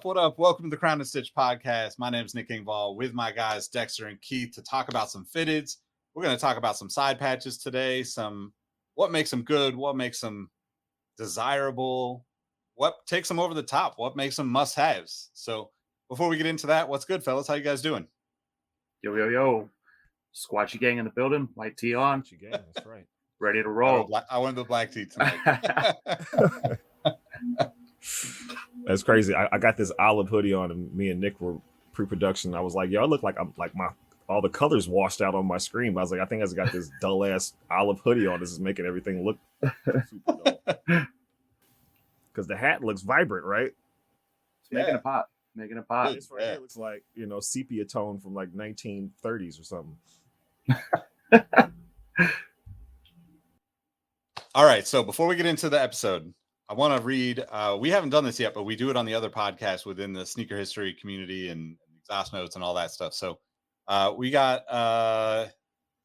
up? What up? Welcome to the Crown and Stitch podcast. My name is Nick Ingval with my guys Dexter and Keith to talk about some fitteds. We're going to talk about some side patches today, some what makes them good, what makes them desirable, what takes them over the top, what makes them must-haves. So before we get into that, what's good, fellas? How you guys doing? Yo, yo, yo. Squatchy gang in the building. White tee on. Squatchy gang, that's right. Ready to roll. I wanted the black tee tonight. That's crazy. I got this olive hoodie on, and me and Nick were pre-production. I was like, yo, I look like I'm like all the colors washed out on my screen. But I was like, I think I just got this dull ass olive hoodie on. This is making everything look super dull. Because the hat looks vibrant, right? It's making a pop. Making a pop. This right here looks like, sepia tone from like 1930s or something. All right. So before we get into the episode, I want to read, we haven't done this yet, but we do it on the other podcast within the sneaker history community and exhaust notes and all that stuff. So we got,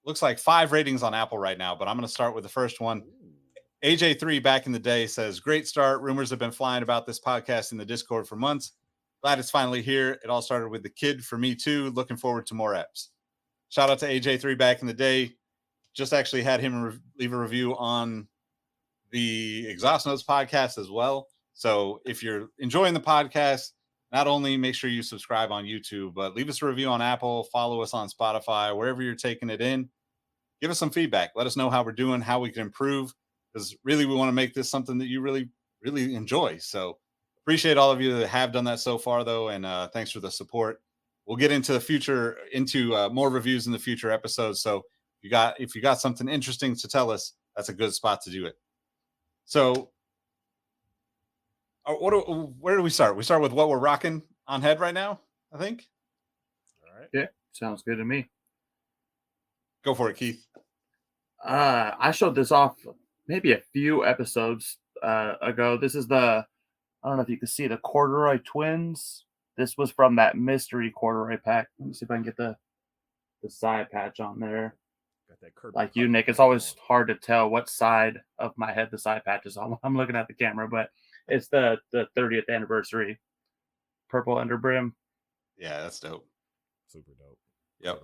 looks like 5 ratings on Apple right now, but I'm going to start with the first one. AJ3 back in the day says, great start. Rumors have been flying about this podcast in the Discord for months. Glad it's finally here. It all started with the kid for me too. Looking forward to more eps. Shout out to AJ3 back in the day. Just actually had him leave a review on the Exhaust Notes podcast as well. So if you're enjoying the podcast, not only make sure you subscribe on YouTube, but leave us a review on Apple, follow us on Spotify, wherever you're taking it in. Give us some feedback. Let us know how we're doing, how we can improve, because really we want to make this something that you really, really enjoy. So appreciate all of you that have done that so far, though, and thanks for the support. We'll get into the future, more reviews in the future episodes. So if you got something interesting to tell us, that's a good spot to do it. So, where do we start? We start with what we're rocking on head right now, I think. All right. Yeah, sounds good to me. Go for it, Keith. I showed this off maybe a few episodes ago. This is I don't know if you can see the corduroy twins. This was from that mystery corduroy pack. Let me see if I can get the side patch on there. Got that Kirby like you, Nick, it's always hard to tell what side of my head the side patch is on. I'm looking at the camera, but it's the 30th anniversary purple underbrim. Yeah, that's dope. Super dope. Yep.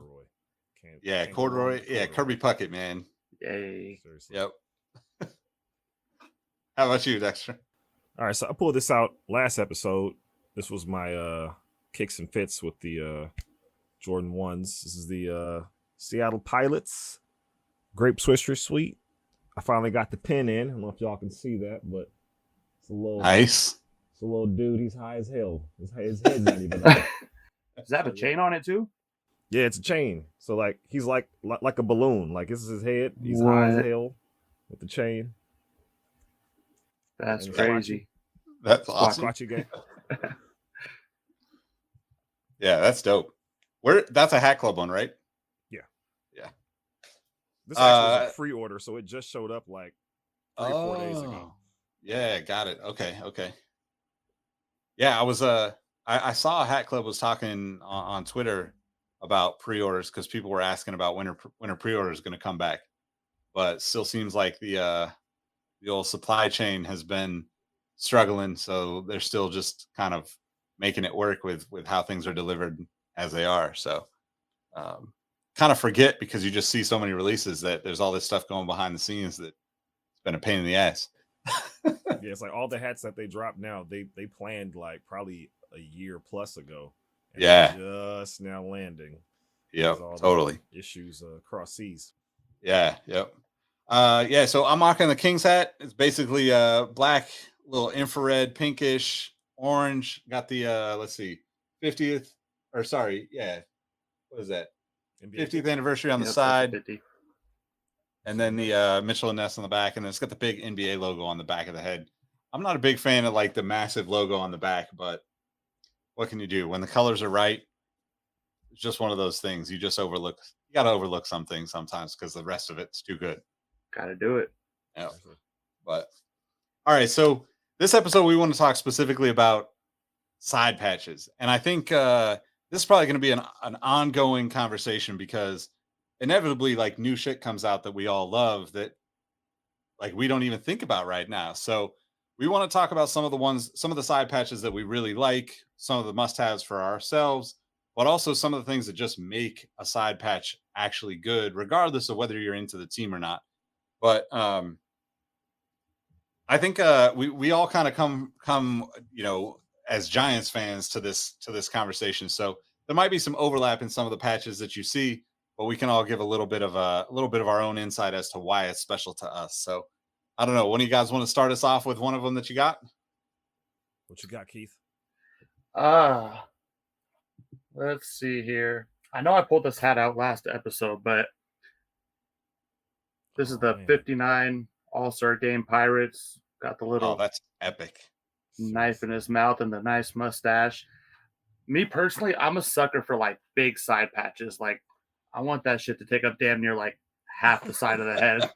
Corduroy. Corduroy. Yeah, Kirby Puckett, man. Yay. Seriously. Yep. How about you, Dexter? All right, so I pulled this out last episode. This was my kicks and fits with the Jordan 1s. This is the Seattle Pilots Grape Swisher Suite. I finally got the pin in. I don't know if y'all can see that, but it's a little nice. It's a little dude. He's high as hell. His head's not even up. Does that have a chain on it too? Yeah, it's a chain. So like he's like a balloon. Like this is his head. He's high as hell with the chain. That's crazy. That's awesome. Squatchy game. Yeah, that's dope. That's a Hat Club one, right? Yeah. This actually was a pre-order, so it just showed up like 3 or 4 days ago. Yeah, got it. Okay. Yeah, I was I saw Hat Club was talking on Twitter about pre-orders because people were asking about when are pre-orders going to come back, but still seems like the old supply chain has been struggling, so they're still just kind of making it work with how things are delivered as they are. So kind of forget, because you just see so many releases, that there's all this stuff going behind the scenes that it's been a pain in the ass. Yeah, it's like all the hats that they drop now, they planned like probably a year plus ago. And yeah, just now landing. Yeah, totally. Issues across seas. Yeah, yep. Yeah, so I'm rocking the King's hat. It's basically black, little infrared, pinkish, orange. Got the let's see, 50th, or sorry, yeah, what is that? 50th anniversary on the side. 50. And then the Mitchell and Ness on the back, and then it's got the big NBA logo on the back of the head. I'm not a big fan of like the massive logo on the back, but what can you do? When the colors are right, it's just one of those things. You got to overlook some things sometimes because the rest of it's too good. Got to do it. Yeah. But all right, so this episode we want to talk specifically about side patches, and I think this is probably going to be an ongoing conversation, because inevitably like new shit comes out that we all love that like we don't even think about right now. So we want to talk about some of the side patches that we really like, some of the must-haves for ourselves, but also some of the things that just make a side patch actually good, regardless of whether you're into the team or not. But I think we all kind of come as Giants fans to this conversation. So there might be some overlap in some of the patches that you see, but we can all give a little bit of our own insight as to why it's special to us. So I don't know. One of you guys want to start us off with one of them that you got? What you got, Keith? Let's see here. I know I pulled this hat out last episode, but this is the man. 59 All-Star Game Pirates. Got the Oh, little that's epic. knife in his mouth and the nice mustache. Me personally, I'm a sucker for like big side patches. Like, I want that shit to take up damn near like half the side of the head.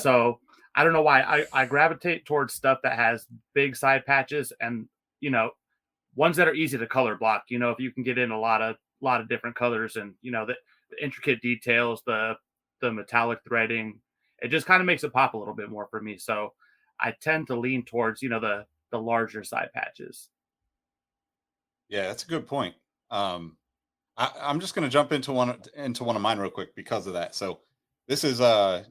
So I don't know why I gravitate towards stuff that has big side patches and ones that are easy to color block. If you can get in a lot of different colors and the intricate details, the metallic threading, it just kind of makes it pop a little bit more for me. So I tend to lean towards the larger side patches. Yeah, that's a good point. I'm just going to jump into one of mine real quick because of that. So this is a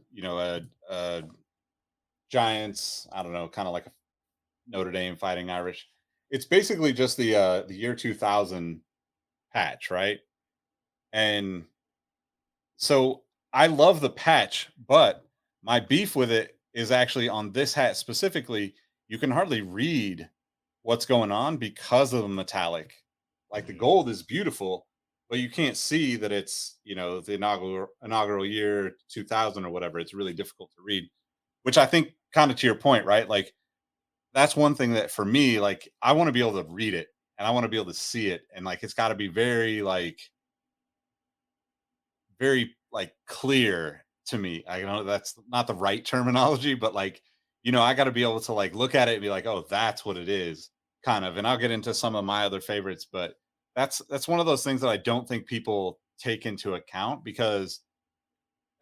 Giants. I don't know, kind of like a Notre Dame Fighting Irish. It's basically just the year 2000 patch, right? And so I love the patch, but my beef with it is actually on this hat specifically. You can hardly read what's going on because of the metallic. Like the gold is beautiful, but you can't see that it's the inaugural year 2000 or whatever. It's really difficult to read, which I think kind of to your point, right? Like that's one thing that for me, like I want to be able to read it and I want to be able to see it, and like it's got to be very like clear to me. I know that's not the right terminology, but like, I got to be able to like look at it and be like, oh, that's what it is, kind of. And I'll get into some of my other favorites, but that's one of those things that I don't think people take into account because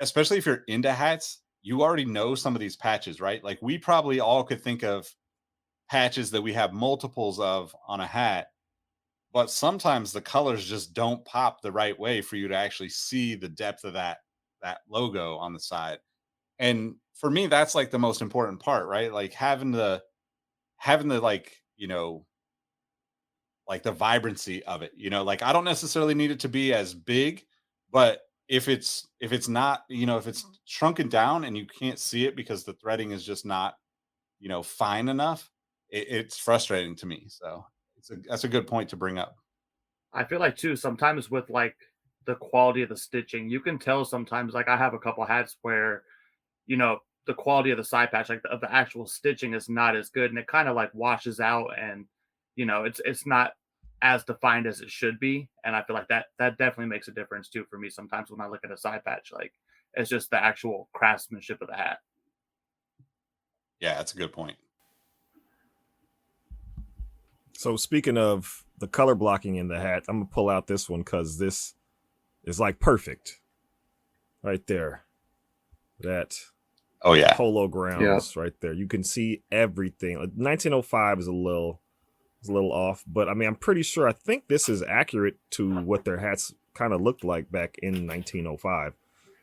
especially if you're into hats, you already know some of these patches, right? Like we probably all could think of patches that we have multiples of on a hat, but sometimes the colors just don't pop the right way for you to actually see the depth of that logo on the side. And for me that's like the most important part, right? Like having the like the vibrancy of it, like I don't necessarily need it to be as big, but if it's not, if it's shrunken down and you can't see it because the threading is just not fine enough, it's frustrating to me. So that's a good point to bring up. I feel like too sometimes with like the quality of the stitching, you can tell sometimes. Like I have a couple hats where the quality of the side patch, like of the actual stitching, is not as good, and it kind of like washes out, and it's not as defined as it should be. And I feel like that definitely makes a difference too for me sometimes when I look at a side patch. Like it's just the actual craftsmanship of the hat. Yeah, that's a good point. So speaking of the color blocking in the hat, I'm gonna pull out this one because this is like perfect, right there. That Oh yeah. polo grounds right there. You can see everything. Like 1905 is a little off, but I mean, I'm pretty sure. I think this is accurate to what their hats kind of looked like back in 1905.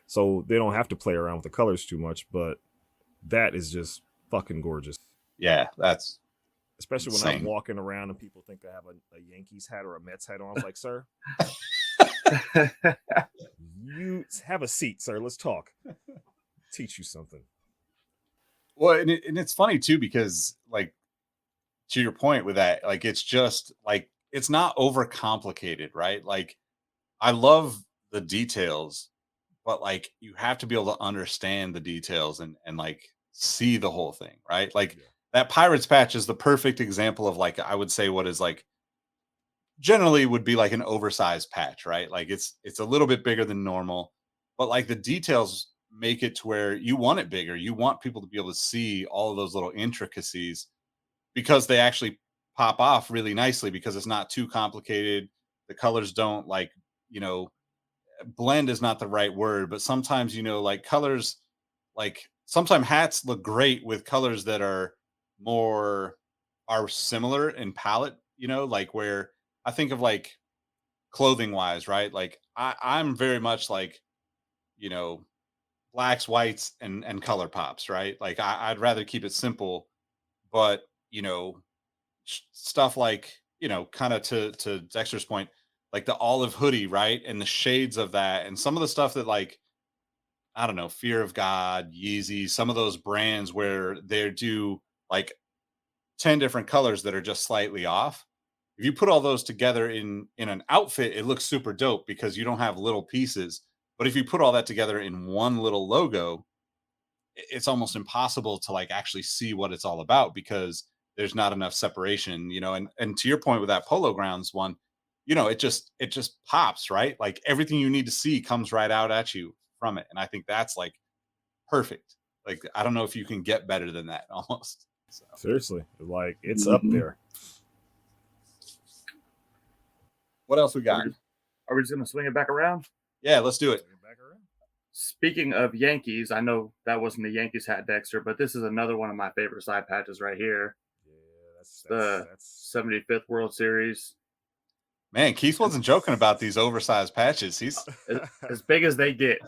So they don't have to play around with the colors too much, but that is just fucking gorgeous. Yeah, that's Especially when insane. I'm walking around and people think I have a Yankees hat or a Mets hat on. I was like, sir, you have a seat, sir. Let's talk. Teach you something. Well, and it's funny too because like to your point with that, like it's just like it's not overcomplicated, right? Like I love the details, but like you have to be able to understand the details and like see the whole thing, right? Like Yeah. that Pirates patch is the perfect example of like I would say what is like generally would be like an oversized patch, right? Like it's a little bit bigger than normal, but like the details make it to where you want it bigger. You want people to be able to see all of those little intricacies because they actually pop off really nicely because it's not too complicated. The colors don't like, you know, blend is not the right word, but sometimes, like colors, like sometimes hats look great with colors that are more are similar in palette, like where I think of like clothing wise, right? Like I'm very much like, you know, blacks, whites, and color pops, right? Like I'd rather keep it simple, but you know, stuff like, you know, kind of to Dexter's point, like the olive hoodie, right? And the shades of that, and some of the stuff that like, I don't know, Fear of God, Yeezy, some of those brands where they do like 10 different colors that are just slightly off. If you put all those together in an outfit, it looks super dope because you don't have little pieces. But if you put all that together in one little logo, it's almost impossible to like actually see what it's all about because there's not enough separation, you know. And to your point with that Polo Grounds one, you know, it just pops, right? Like everything you need to see comes right out at you from it. And I think that's like perfect. Like I don't know if you can get better than that almost. So Seriously, like it's up Mhm. there. what else we Are got? we, are we just gonna swing it back around? Yeah, let's do it. Bring it back around. Speaking of Yankees, I know that wasn't a Yankees hat, Dexter, but this is another one of my favorite side patches right here. Yeah, It's that's the that's 75th World Series. Man, Keith wasn't joking about these oversized patches. He's As big as they get.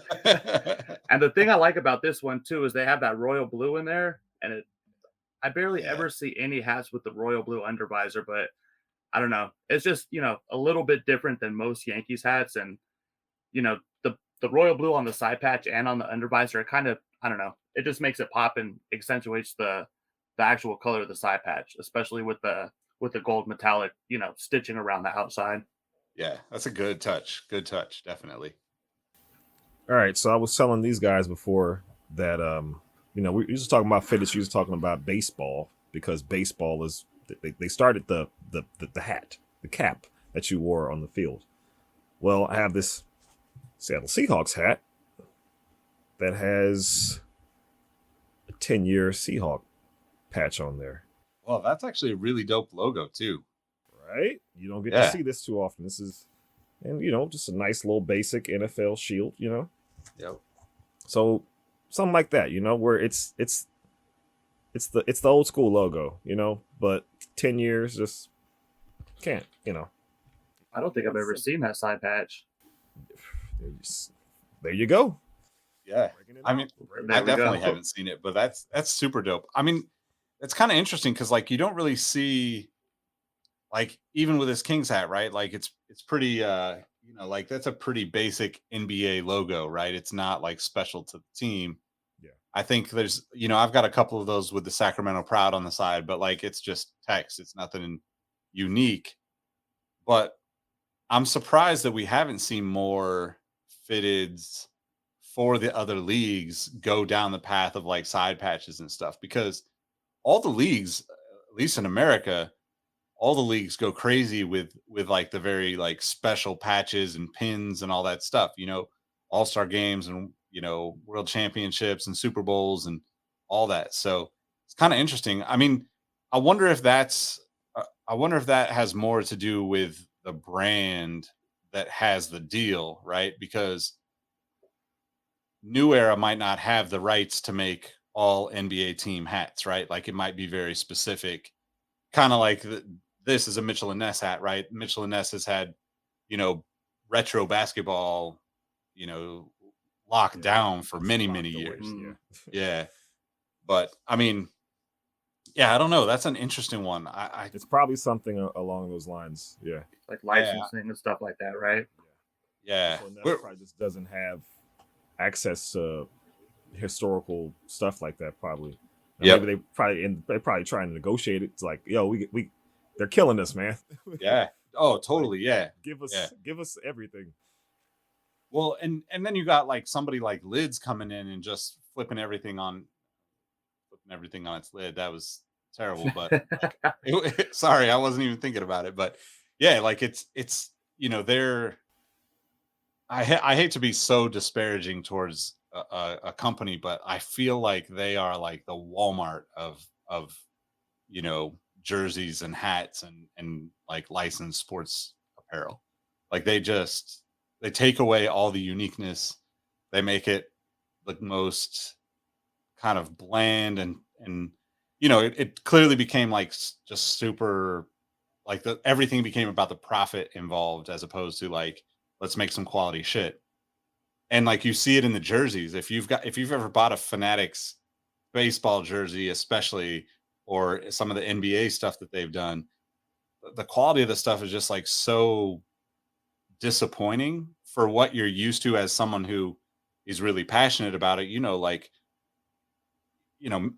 And the thing I like about this one too is they have that royal blue in there, and I barely Yeah. ever see any hats with the royal blue undervisor, but I don't know. It's just, a little bit different than most Yankees hats, and the royal blue on the side patch and on the undervisor, it kind of, I don't know, it just makes it pop and accentuates the actual color of the side patch, especially with the gold metallic, stitching around the outside. Yeah, that's a good touch. Good touch, definitely. All right. So I was telling these guys before that we were just talking about fitness. You was talking about baseball because baseball is they started the hat, the cap that you wore on the field. Well, I have this Seattle Seahawks hat that has a 10-year Seahawk patch on there. Well, that's actually a really dope logo too. Right? You don't get to Yeah. see this too often. This is, and just a nice little basic NFL shield. Yep. So something like that. Where it's the old school logo. But 10 years just can't. I don't think I've ever seen that side patch. There you go. Yeah. I mean, I There we definitely go. haven't seen it, but that's super dope. I mean, it's kind of interesting because like you don't really see like even with this King's hat, right? Like it's pretty like that's a pretty basic NBA logo, right? It's not like special to the team. Yeah. I think there's, I've got a couple of those with the Sacramento Proud on the side, but like it's just text. It's nothing unique. But I'm surprised that we haven't seen more fitteds for the other leagues go down the path of like side patches and stuff because all the leagues, at least in America, all the leagues go crazy with like the very like special patches and pins and all that stuff, all-star games and world championships and Super Bowls and all that. So it's kind of interesting. I mean, I wonder if I wonder if that has more to do with the brand that has the deal, right? Because New Era might not have the rights to make all NBA team hats, right? Like it might be very specific, kind of like this is a Mitchell and Ness hat, right? Mitchell and Ness has had, you know, retro basketball, you know, locked down for It's many, locked many away, years. Mm. Yeah. But I mean, yeah, I don't know. That's an interesting one. I It's probably something along those lines. Yeah. Like yeah, licensing and stuff like that, right? yeah. So Ness We're- probably just doesn't have access to historical stuff like that. Probably. Now, Yep. maybe they probably trying to negotiate it. It's like, yo, we they're killing us, man. Yeah. Oh, totally. Yeah. give Yeah. us everything. Well, and then you got like somebody like Lids coming in and just flipping everything on its lid. That was terrible, but like, sorry, I wasn't even thinking about it. But yeah, like it's they're I hate to be so disparaging towards a company, but I feel like they are like the Walmart of jerseys and hats and like licensed sports apparel. Like they take away all the uniqueness. They make it the most kind of bland and it clearly became like just super like everything became about the profit involved as opposed to like, let's make some quality shit. And like you see it in the jerseys. If you've ever bought a Fanatics baseball jersey, especially, or some of the NBA stuff that they've done, the quality of the stuff is just like so disappointing for what you're used to as someone who is really passionate about it. Like,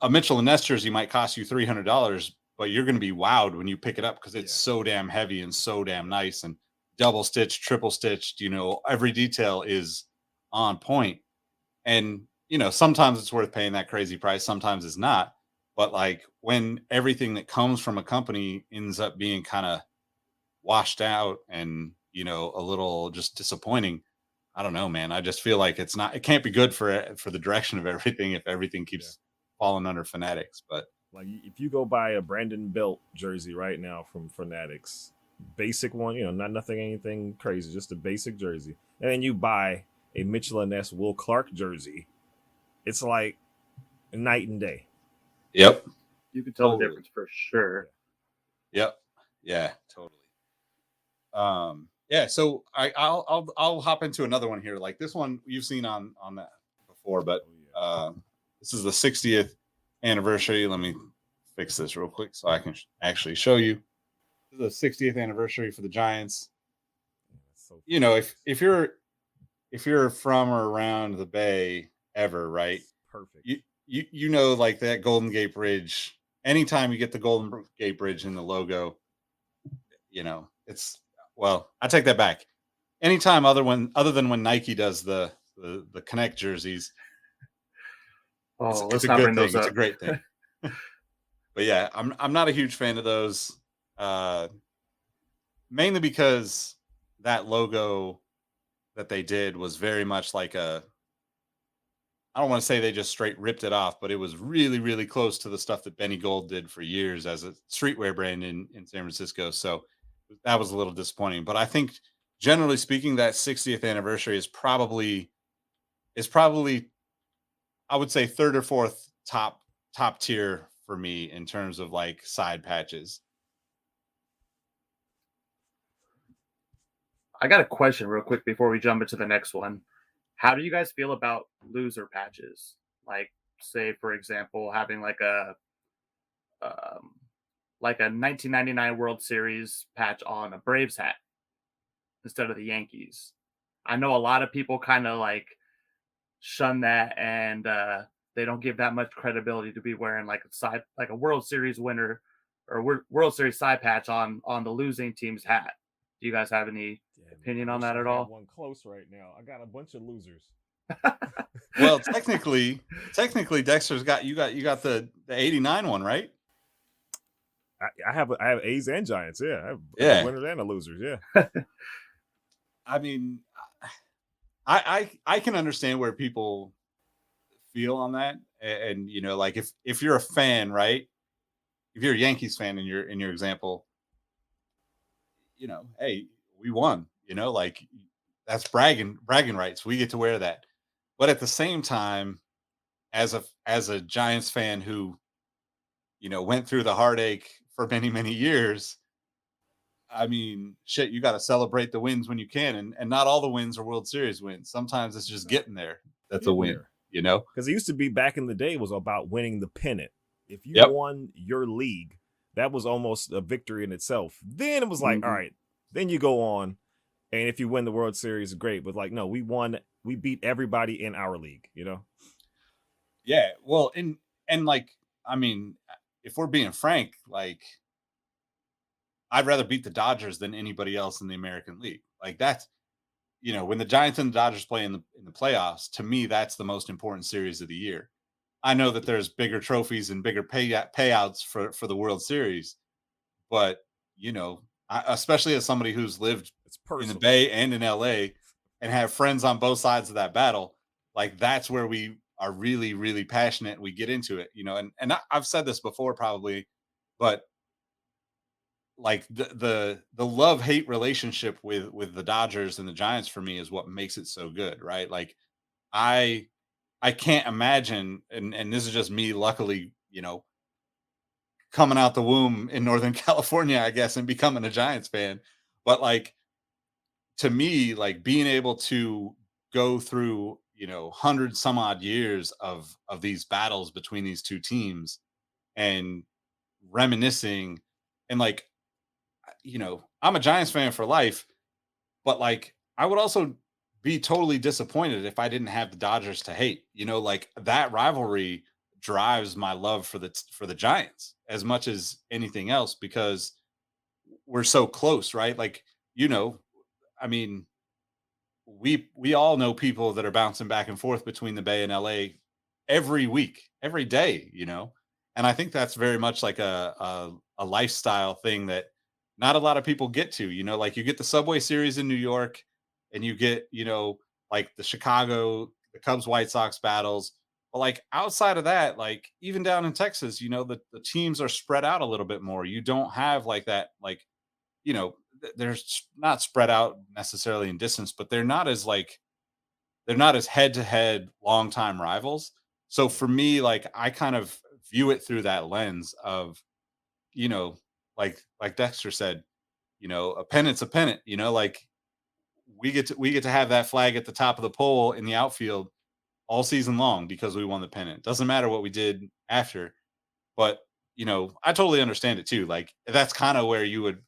a Mitchell and Ness jersey might cost you $300, but you're going to be wowed when you pick it up because it's so damn heavy and so damn nice and double stitched, triple stitched. Every detail is on point. And sometimes it's worth paying that crazy price, sometimes it's not. But like when everything that comes from a company ends up being kind of washed out and a little just disappointing, I don't know, man. I just feel like it can't be good for the direction of everything if everything keeps falling under Fanatics. But like if you go buy a Brandon Belt jersey right now from Fanatics, basic one, not nothing anything crazy, just a basic jersey, and then you buy a Mitchell and Ness Will Clark jersey, it's like night and day. Yep. You can tell the difference for sure. Yep. Yeah, totally. Yeah, so I'll hop into another one here. Like this one you've seen on that before, but this is the 60th anniversary. Let me fix this real quick so I can actually show you. This is the 60th anniversary for the Giants. So if you're from or around the Bay ever, right? Perfect. You like that Golden Gate Bridge. Anytime you get the Golden Gate Bridge in the logo, it's, well, I take that back. Anytime other than when Nike does the Connect jerseys, it's a good thing. It's a great thing. But yeah, I'm not a huge fan of those, mainly because that logo that they did was very much like I don't want to say they just straight ripped it off, but it was really, really close to the stuff that Benny Gold did for years as a streetwear brand in San Francisco. So that was a little disappointing. But I think generally speaking, that 60th anniversary is probably I would say third or fourth top tier for me in terms of like side patches. I got a question real quick before we jump into the next one. How do you guys feel about loser patches? Like, say, for example, having like a 1999 World Series patch on a Braves hat instead of the Yankees. I know a lot of people kind of like shun that, and they don't give that much credibility to be wearing like a World Series winner or World Series side patch on the losing team's hat. Do you guys have any opinion on that at all? One close right now. I got a bunch of losers. Well, technically, Dexter's got the 89 one, right? I have A's and Giants. Yeah, I have Yeah. the winners and the losers. Yeah. I mean, I can understand where people feel on that, and like if you're a fan, right? If you're a Yankees fan in your example, hey, we won. Like that's bragging rights. We get to wear that. But at the same time, as a Giants fan who, went through the heartache for many, many years, I mean, shit, you got to celebrate the wins when you can. And not all the wins are World Series wins. Sometimes it's just getting there. That's a win, Because it used to be back in the day, it was about winning the pennant. If you won your league, that was almost a victory in itself. Then it was like, all right, then you go on. And if you win the World Series, great. But like, no, we beat everybody in our league, Yeah. Well, and like, I mean, if we're being frank, like, I'd rather beat the Dodgers than anybody else in the American League. Like that's, when the Giants and the Dodgers play in the playoffs, to me, that's the most important series of the year. I know that there's bigger trophies and bigger payouts for the World Series, but especially as somebody who's lived in the Bay and in LA and have friends on both sides of that battle, like that's where we are really, really passionate. We get into it, and I've said this before probably, but like the love-hate relationship with the Dodgers and the Giants for me is what makes it so good, right? Like I can't imagine, and this is just me luckily, coming out the womb in Northern California, I guess, and becoming a Giants fan. But like, to me, like being able to go through, 100 some odd years of these battles between these two teams and reminiscing, and like, I'm a Giants fan for life, but like I would also be totally disappointed if I didn't have the Dodgers to hate. Like that rivalry drives my love for the Giants as much as anything else, because we're so close, right? Like, I mean, we all know people that are bouncing back and forth between the Bay and LA every week, every day, and I think that's very much like a lifestyle thing that not a lot of people get to. Like you get the Subway Series in New York, and you get like the Chicago, the Cubs White Sox battles. But like outside of that, like even down in Texas, the teams are spread out a little bit more. You don't have like that, like, they're not spread out necessarily in distance, but they're not as head to head longtime rivals. So for me, like I kind of view it through that lens of, you know, like Dexter said, a pennant's a pennant. Like we get to have that flag at the top of the pole in the outfield all season long because we won the pennant. Doesn't matter what we did after. But I totally understand it too. Like that's kind of where you would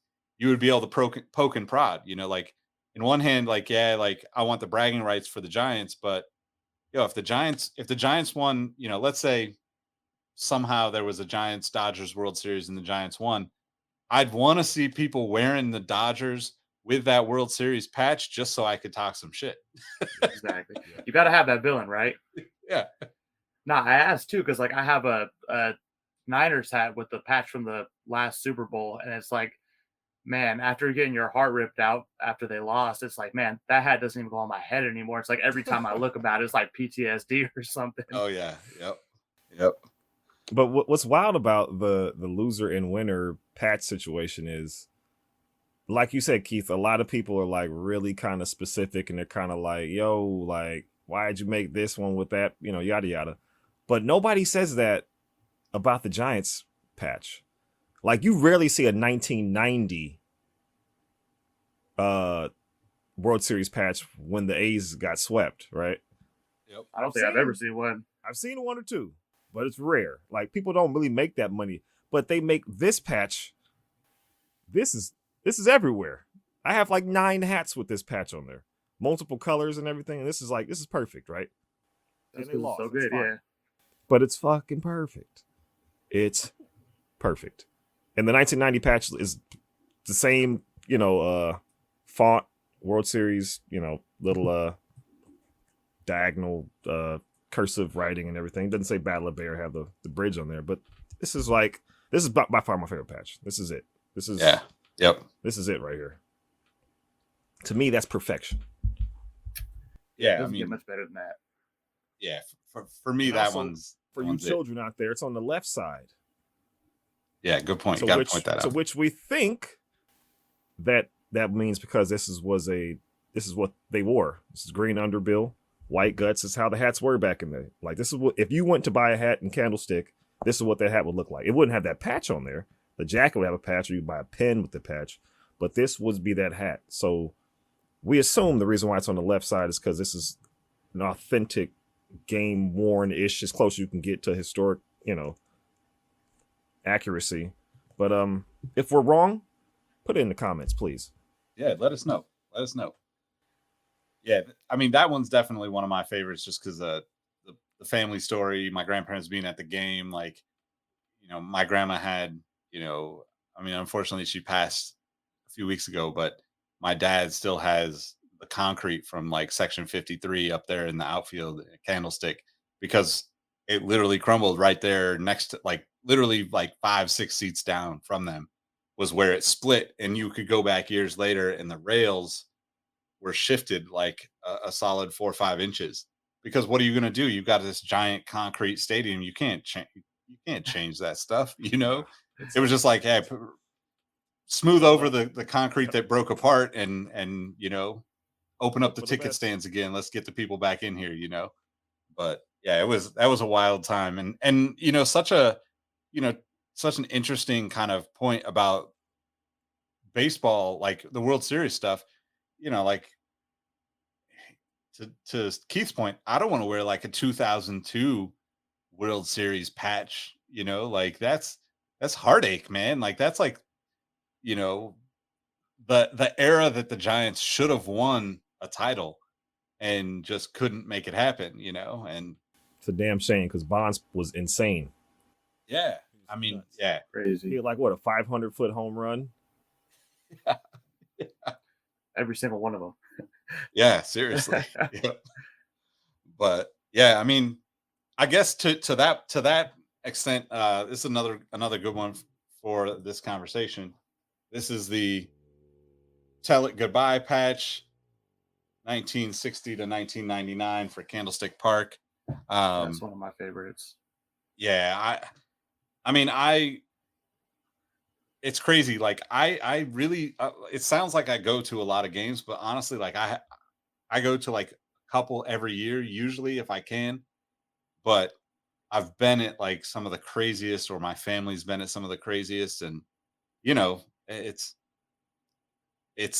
be able to poke and prod. Like in one hand, like yeah, like I want the bragging rights for the Giants, but if the Giants won, let's say somehow there was a Giants Dodgers World Series and the Giants won, I'd want to see people wearing the Dodgers with that World Series patch just so I could talk some shit. Exactly. You got to have that villain, right? Yeah. No, I asked too because like I have a Niners hat with the patch from the last Super Bowl, and it's like, man, after getting your heart ripped out after they lost, it's like, man, that hat doesn't even go on my head anymore. It's like every time I look about it, it's like PTSD or something. Oh yeah. Yep. But what's wild about the loser and winner patch situation is, like you said, Keith, a lot of people are like really kind of specific, and they're kind of like, yo, like, why'd you make this one with that, yada yada. But nobody says that about the Giants patch. Like you rarely see a 1990 World Series patch when the A's got swept, right? Yep. I don't think I've ever seen one. I've seen one or two, but it's rare. Like people don't really make that money, but they make this patch. This is everywhere. I have like 9 hats with this patch on there, multiple colors and everything. And this is perfect, right? That's And they lost. so It's good, fine. yeah. But it's fucking perfect. It's perfect. And the 1990 patch is the same, font, World Series, little diagonal cursive writing and everything. It doesn't say Battle of Bear, have the bridge on there, but this is by far my favorite patch. This is it. Yep. This is it right here. To me, that's perfection. Yeah. It doesn't get much better than that. Yeah. For me, And that also, one's for you children out there, it's on the left side. Yeah, good point. So You got to point that out. To which we think that means because this is what they wore. This is green underbill, white guts. This is how the hats were back in the day. Like this is what, if you went to buy a hat in Candlestick, this is what that hat would look like. It wouldn't have that patch on there. The jacket would have a patch, or you buy a pen with the patch, but this would be that hat. So we assume the reason why it's on the left side is because this is an authentic game worn-ish, as close as you can get to historic, accuracy. But if we're wrong, put it in the comments, please. Yeah, let us know. Yeah, I mean that one's definitely one of my favorites, just because the family story, my grandparents being at the game, like my grandma had, I mean, unfortunately she passed a few weeks ago, but my dad still has the concrete from like section 53 up there in the outfield at Candlestick, because it literally crumbled right there next to, like literally like 5-6 seats down from them was where it split, and you could go back years later and the rails were shifted like a solid 4 or 5 inches, because what are you going to do? You've got this giant concrete stadium. You can't change that stuff. It was just like, hey, smooth over the concrete that broke apart, and open up the ticket stands again. Let's get the people back in here. But yeah, that was a wild time, and such a such an interesting kind of point about baseball, like the World Series stuff. Like to Keith's point, I don't want to wear like a 2002 World Series patch. Like that's heartache, man. Like that's like you know the era that the Giants should have won a title and just couldn't make it happen. And It's a damn shame because Bonds was insane. yeah, He was I mean, nuts. yeah, He Crazy. had like what, a 500-foot home run. Every single one of them. yeah, seriously. Yeah. But yeah, I mean, I guess to that extent, this is another good one for this conversation. This is the Tell It Goodbye patch, 1960 to 1999 for Candlestick Park. That's Um, one of my favorites. yeah, I mean, it's crazy. Like I really, it sounds like I go to a lot of games, but honestly, like I go to like a couple every year, usually if I can. But I've been at like some of the craziest, or my family's been at some of the craziest, and you know, it's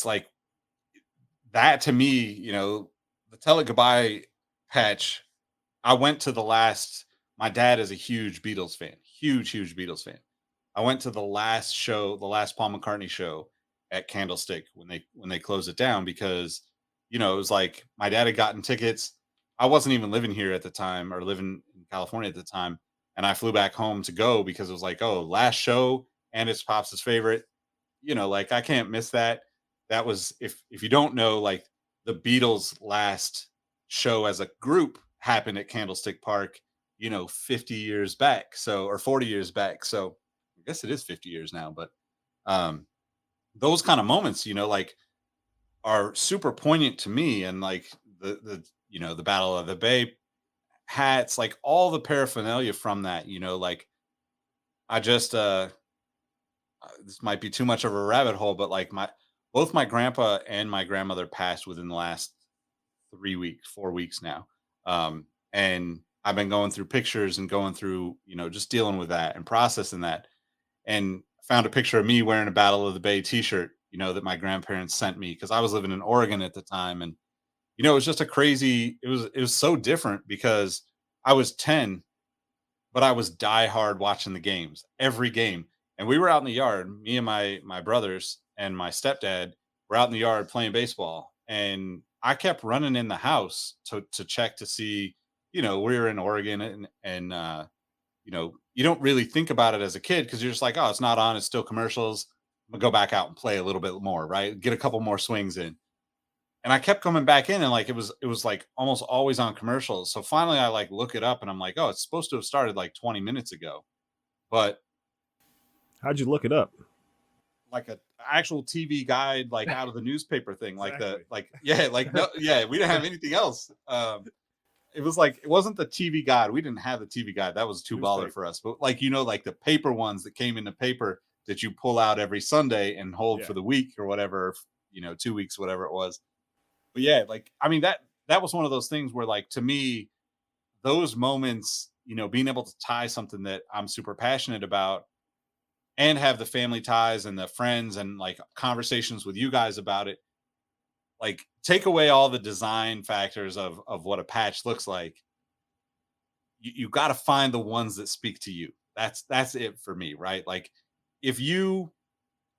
like that to me. The Tell It Goodbye patch. I went to the last. My dad is a huge Beatles fan, huge Beatles fan. I went to the last show, the last Paul McCartney show at Candlestick when they closed it down because it was like my dad had gotten tickets. I wasn't even living here at the time or living in California at the time, and I flew back home to go because it was like, oh, last show and it's Pops' favorite. Like I can't miss that. That was if you don't know, like the Beatles' last show as a group happened at Candlestick Park, 50 years back. So or 40 years back. So I guess it is 50 years now, but um those kind of moments, like are super poignant to me and like the Battle of the Bay hats, like all the paraphernalia from that, like I just this might be too much of a rabbit hole, but like both my grandpa and my grandmother passed within the last 3 weeks, 4 weeks now. And I've been going through pictures and going through, just dealing with that and processing that. And found a picture of me wearing a Battle of the Bay t-shirt, that my grandparents sent me because I was living in Oregon at the time. And, it was just it was so different because I was 10, but I was diehard watching the games, every game. And we were out in the yard, me and my brothers and my stepdad were out in the yard playing baseball. And I kept running in the house to check to see, we were in Oregon and you don't really think about it as a kid because you're just like, oh, it's not on, it's still commercials. I'm gonna go back out and play a little bit more, right? Get a couple more swings in. And I kept coming back in and like it was like almost always on commercials. So finally I like look it up and I'm like, oh, it's supposed to have started like 20 minutes ago. But How'd you look it up? like a actual TV guide, like out of the newspaper thing, Exactly. like no, yeah, we didn't have anything else. It was like it wasn't the TV guide. We didn't have the TV guide. That was too baller Newspaper. for us. But like like the paper ones that came in the paper that you pull out every Sunday and hold Yeah. for the week or whatever, 2 weeks, whatever it was. But yeah, like I mean that was one of those things where like to me, those moments, being able to tie something that I'm super passionate about and have the family ties and the friends and like conversations with you guys about it, like take away all the design factors of what a patch looks like. You got to find the ones that speak to you. That's it for me, right? Like if you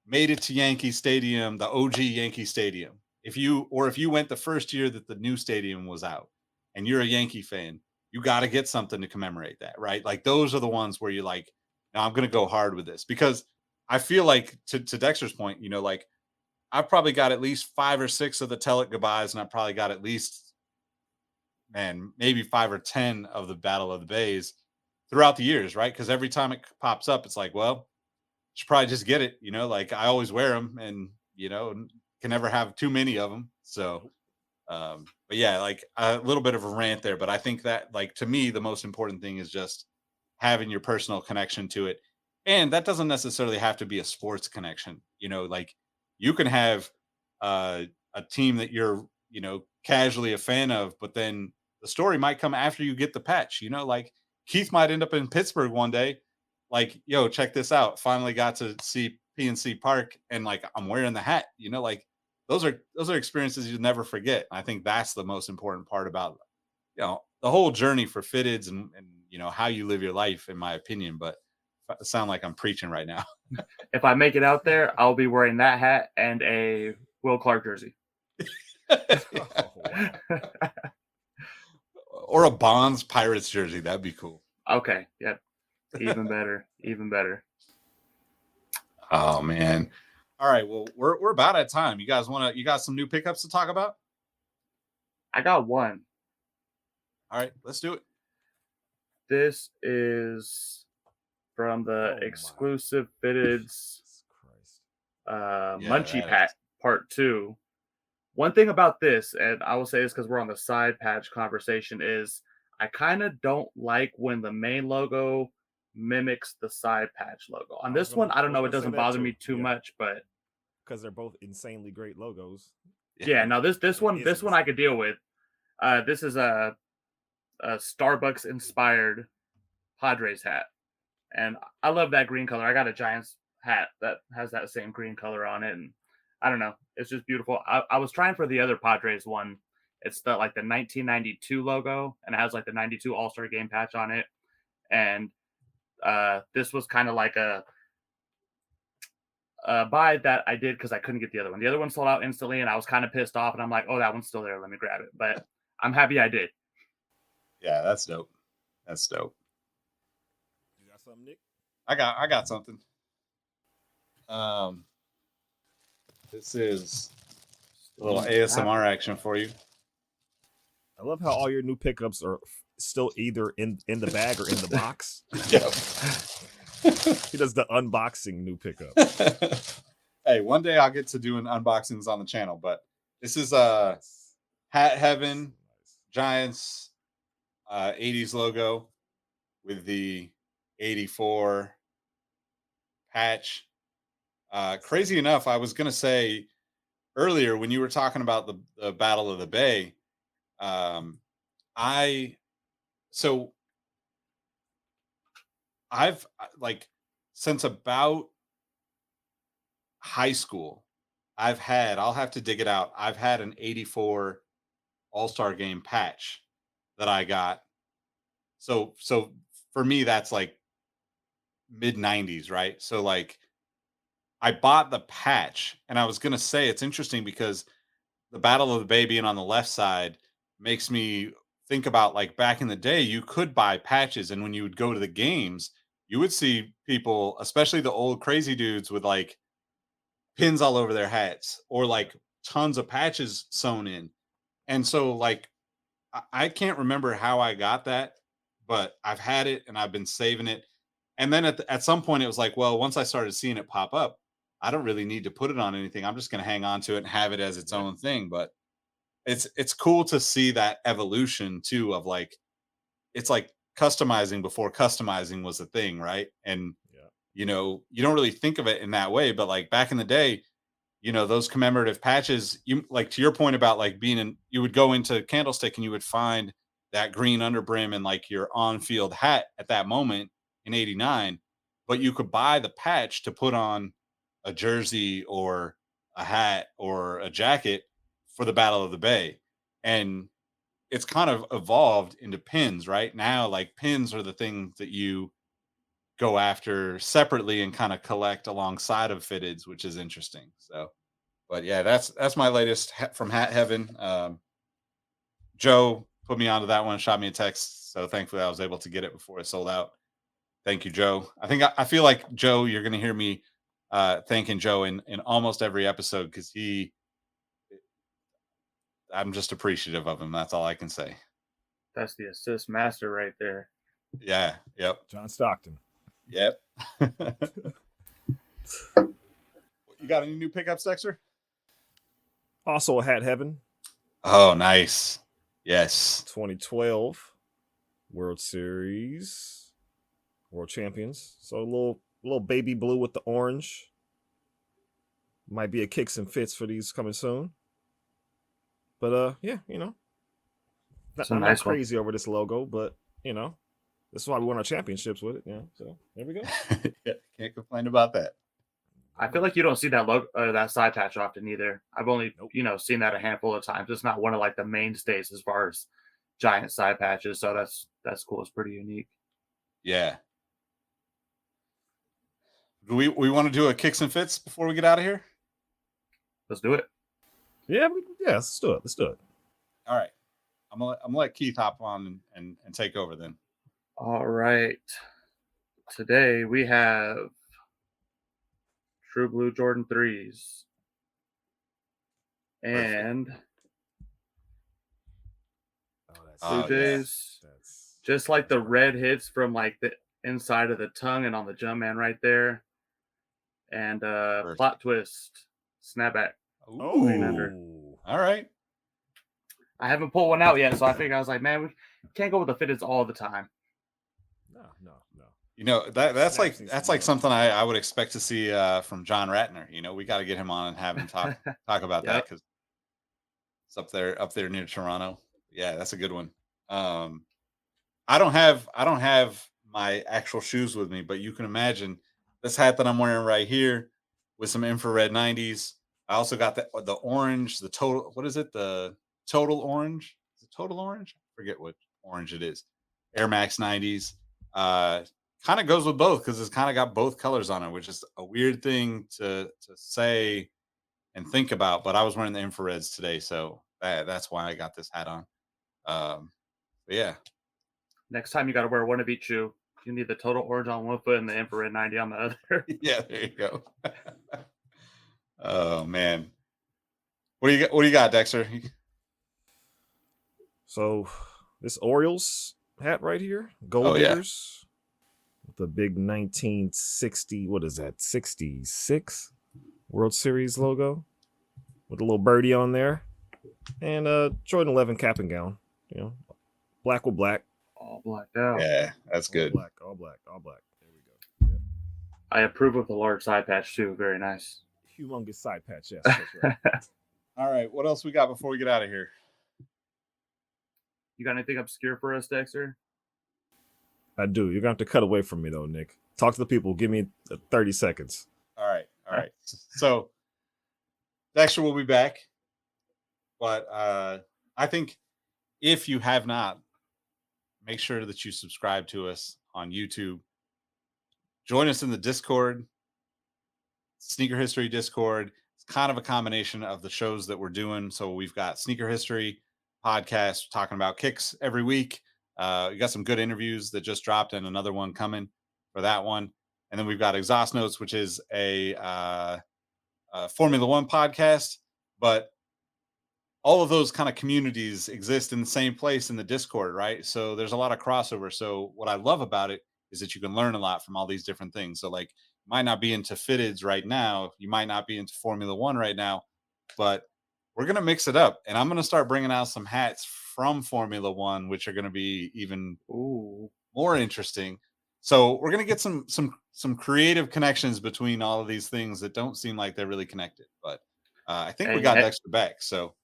made it to Yankee Stadium, the OG Yankee Stadium, if you went the first year that the new stadium was out and you're a Yankee fan, you got to get something to commemorate that, right? Like those are the ones where you're like, no, I'm going to go hard with this because I feel like to Dexter's point, like I've probably got at least 5 or 6 of the Tell It Goodbyes, and I probably got at least, man, maybe 5 or 10 of the Battle of the Bays throughout the years, right? Because every time it pops up, it's like, well, should probably just get it, like I always wear them and, can never have too many of them. So, but yeah, like a little bit of a rant there, but I think that like to me, the most important thing is just having your personal connection to it. And that doesn't necessarily have to be a sports connection, like you can have a team that you're, casually a fan of, but then the story might come after you get the patch, like Keith might end up in Pittsburgh one day, like, yo, check this out. Finally got to see PNC Park and like I'm wearing the hat, like those are experiences you never forget. I think that's the most important part about the whole journey for fitteds and how you live your life, in my opinion. But I sound like I'm preaching right now. If I make it out there, I'll be wearing that hat and a Will Clark jersey. Oh, wow. Or a Bonds Pirates jersey. That'd be cool. Okay. Yep. Even better. Even better. Oh man. All right. Well, we're about at time. You got some new pickups to talk about? I got one. All right, let's do it. This is from the exclusive fitteds Munchie Pack Part 2. One thing about this, and I will say this because we're on the side patch conversation, is I kind of don't like when the main logo mimics the side patch logo. On this one, I don't know, it doesn't bother me too much, but because they're both insanely great logos. Yeah, no, this one I could deal with. This is a Starbucks inspired Padres hat, and I love that green color. I got a Giants hat that has that same green color on it, and I don't know, it's just beautiful. I was trying for the other Padres one. It's the 1992 logo, and it has like the 92 All-Star Game patch on it, and this was kind of like a buy that I did because I couldn't get the other one. The other one sold out instantly, and I was kind of pissed off, and I'm like, oh, that one's still there, let me grab it. But I'm happy I did. Yeah, that's dope. That's dope. You got something, Nick? I got something. This is a little ASMR action for you. I love how all your new pickups are still either in the bag or in the box. Yep. He does the unboxing new pickup. Hey, one day I'll get to doing unboxings on the channel, but this is Hat Heaven Giants 80s logo with the 84 patch. Crazy enough, I was going to say earlier when you were talking about the Battle of the Bay, I've since about high school, I'll have to dig it out. I've had an 84 All-Star Game patch that I got. So for me, that's like mid 90s, right? So I bought the patch, and I was going to say it's interesting because the Battle of the Bay being on the left side makes me think about back in the day, you could buy patches, and when you would go to the games, you would see people, especially the old crazy dudes, with pins all over their hats or tons of patches sewn in. And so I can't remember how I got that, but I've had it and I've been saving it. And then at some point it was well, once I started seeing it pop up, I don't really need to put it on anything. I'm just going to hang on to it and have it as its own thing. But it's cool to see that evolution too of it's customizing before customizing was a thing, right? And you don't really think of it in that way, but back in the day, those commemorative patches, you to your point about you would go into Candlestick and you would find that green underbrim and your on-field hat at that moment in 89, but you could buy the patch to put on a jersey or a hat or a jacket for the Battle of the Bay. And it's kind of evolved into pins right now. Pins are the things that you go after separately and kind of collect alongside of fitteds, which is interesting. So, but yeah, that's my latest from Hat Heaven. Joe put me onto that one, shot me a text. So thankfully I was able to get it before it sold out. Thank you, Joe. I feel like Joe, you're going to hear me thanking Joe in almost every episode because I'm just appreciative of him. That's all I can say. That's the assist master right there. Yeah. Yep. John Stockton. Yep. You got any new pickups, Dexter? Also a Hat Heaven. Oh, nice. Yes. 2012 World Series World Champions. So a little baby blue with the orange. Might be a kicks and fits for these coming soon. But yeah, That's I'm a nice not crazy over this logo, but That's why we won our championships with it. Yeah. So there we go. Yeah, can't complain about that. I feel like you don't see that logo, that side patch often either. I've only, Nope. seen that a handful of times. It's not one of like the mainstays as far as giant side patches. So that's cool. It's pretty unique. Yeah. Do we want to do a kicks and fits before we get out of here? Let's do it. Yeah. Let's do it. Let's do it. All right. I'm gonna let Keith hop on and take over then. All right. Today we have True Blue Jordan 3s. And Blue Jays. Just like the red hits from like the inside of the tongue and on the Jumpman right there. And plot twist. Snapback. Ooh. Green under. All right. I haven't pulled one out yet, so I figured I was like, man, we can't go with the fitteds all the time. No. You know, that's like something I would expect to see from John Ratner. You know, we got to get him on and have him talk about that, because it's up there near Toronto. Yeah, that's a good one. I don't have my actual shoes with me, but you can imagine this hat that I'm wearing right here with some infrared 90s. I also got the orange, the total. What is it? The total orange. Is it total orange? I forget what orange it is. Air Max 90s. Kind of goes with both because it's kind of got both colors on it, which is a weird thing to say and think about. But I was wearing the infrareds today, so that's why I got this hat on. But yeah. Next time you got to wear one of each shoe. You need the total orange on one foot and the infrared 90 on the other. Yeah, there you go. Oh man, what do you got, Dexter? So this Orioles hat right here, Gold Diggers, with the big 1960, what is that, 66 World Series logo with a little birdie on there, and Jordan 11 cap and gown, black with black. All blacked out. Yeah, that's good. All black. There we go. Yeah. I approve of the large side patch too. Very nice. Humongous side patch, yes. That's right. All right, what else we got before we get out of here? You got anything obscure for us, Dexter? I do. You're going to have to cut away from me, though, Nick. Talk to the people. Give me 30 seconds. All right. So, Dexter will be back. But I think if you have not, make sure that you subscribe to us on YouTube. Join us in the Discord, Sneaker History Discord. It's kind of a combination of the shows that we're doing. So we've got Sneaker History podcast talking about kicks every week. We got some good interviews that just dropped and another one coming for that one. And then we've got Exhaust Notes, which is a Formula One podcast. But all of those kind of communities exist in the same place in the Discord, right? So there's a lot of crossover. So what I love about it is that you can learn a lot from all these different things. So like, you might not be into fitteds right now. You might not be into Formula One right now, but we're going to mix it up. And I'm going to start bringing out some hats from Formula One, which are going to be even more interesting. So we're going to get some creative connections between all of these things that don't seem like they're really connected. But I think we got Dexter back. So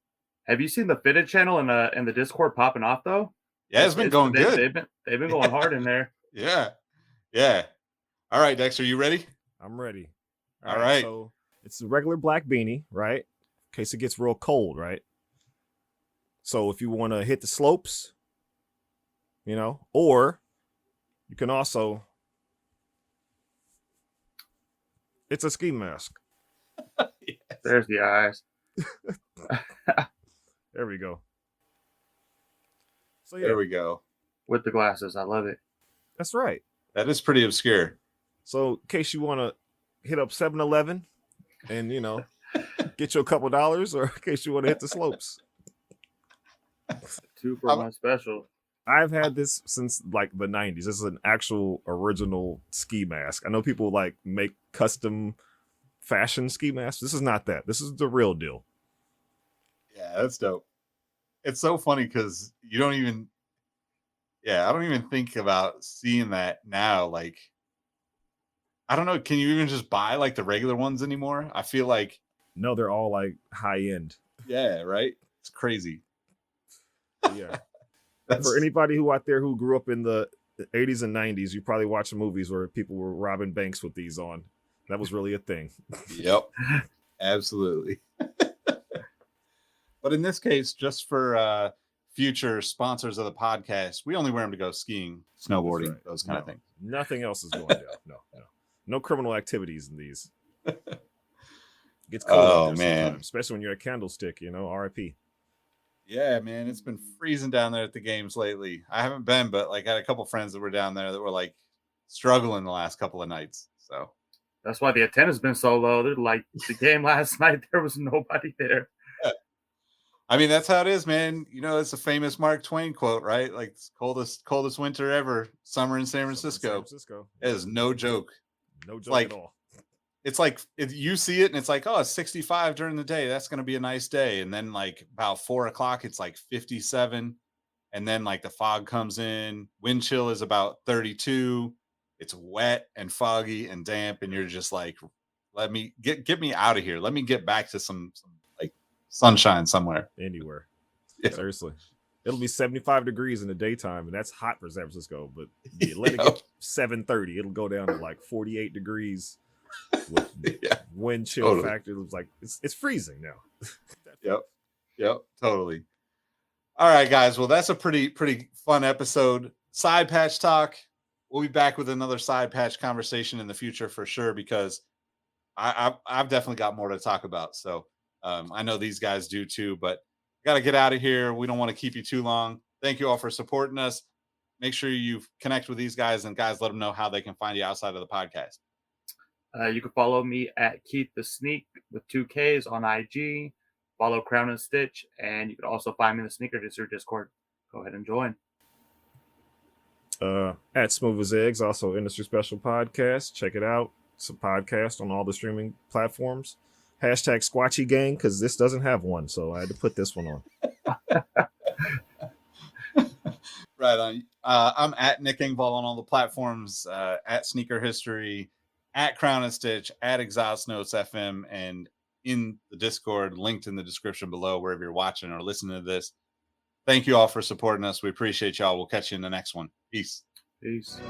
have you seen the fitted channel in the Discord popping off though? Yeah, it's been going good. They've been going hard in there. Yeah. All right, Dexter, you ready? I'm ready. All right. So it's a regular black beanie, right? In case it gets real cold, right? So if you want to hit the slopes, or you can also, it's a ski mask. Yes. There's the eyes. There we go. So there we go. With the glasses. I love it. That's right. That is pretty obscure. So in case you want to hit up 7-Eleven and, get you a couple dollars, or in case you want to hit the slopes. 2 for my special. I've had this since like the 90s. This is an actual original ski mask. I know people like make custom fashion ski masks. This is not that. This is the real deal. Yeah, that's dope. It's so funny because I don't even think about seeing that now. Like, I don't know. Can you even just buy like the regular ones anymore? I feel like. No, they're all like high end. Yeah, right. It's crazy. Yeah. For anybody who out there who grew up in the the 80s and 90s, you probably watched movies where people were robbing banks with these on. That was really a thing. Yep. Absolutely. But in this case, just for future sponsors of the podcast, we only wear them to go skiing, snowboarding, right. those kind of things. Nothing else is going down. No criminal activities in these. Gets cold out there sometimes, especially when you're at Candlestick, RIP. Yeah, man, it's been freezing down there at the games lately. I haven't been, but like I had a couple friends that were down there that were like struggling the last couple of nights. So that's why the attendance has been so low. They're like the game last night, there was nobody there. Yeah. I mean, that's how it is, man. It's a famous Mark Twain quote, right? Like coldest winter ever, summer in San Francisco. It is no joke. No joke at all. It's like if you see it and it's like, oh, it's 65 during the day. That's going to be a nice day. And then like about 4:00, it's like 57. And then like the fog comes in. Wind chill is about 32. It's wet and foggy and damp. And you're just like, let me get me out of here. Let me get back to some like sunshine somewhere. Anywhere. Yeah. Seriously. It'll be 75 degrees in the daytime, and that's hot for San Francisco. But let it get 7:30. It'll go down to like 48 degrees. With wind chill factor, it was like it's freezing now. Yep, totally. All right, guys. Well, that's a pretty fun episode. Side patch talk. We'll be back with another side patch conversation in the future for sure, because I've definitely got more to talk about. So I know these guys do too, but got to get out of here. We don't want to keep you too long. Thank you all for supporting us. Make sure you connect with these guys, and guys, let them know how they can find you outside of the podcast. You can follow me at Keith the Sneak with 2 Ks on IG. Follow Crown and Stitch, and you can also find me in the Sneaker History Discord. Go ahead and join. At Smooth as Eggs, also industry special podcast. Check it out. It's a podcast on all the streaming platforms. Hashtag Squatchy Gang, because this doesn't have one, so I had to put this one on. Right on. I'm at Nick Engvall on all the platforms, at Sneaker History, at Crown and Stitch, at Exhaust Notes FM, and in the Discord, linked in the description below, wherever you're watching or listening to this. Thank you all for supporting us. We appreciate y'all. We'll catch you in the next one. Peace. Peace.